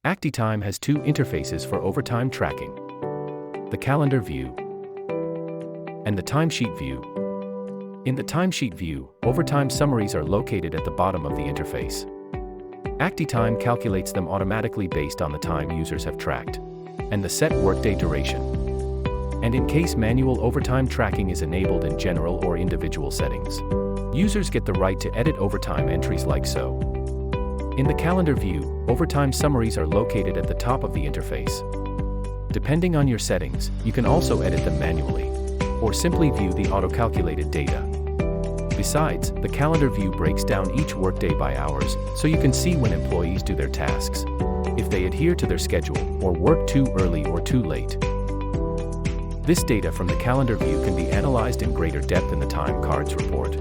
actiTIME has two interfaces for overtime tracking: the calendar view and the timesheet view. In the timesheet view, overtime summaries are located at the bottom of the interface. actiTIME calculates them automatically based on the time users have tracked and the set workday duration. And in case manual overtime tracking is enabled in general or individual settings, users get the right to edit overtime entries like so. In the calendar view, overtime summaries are located at the top of the interface. Depending on your settings, you can also edit them manually, or simply view the auto-calculated data. Besides, the calendar view breaks down each workday by hours, so you can see when employees do their tasks, if they adhere to their schedule, or work too early or too late. This data from the calendar view can be analyzed in greater depth in the time cards report.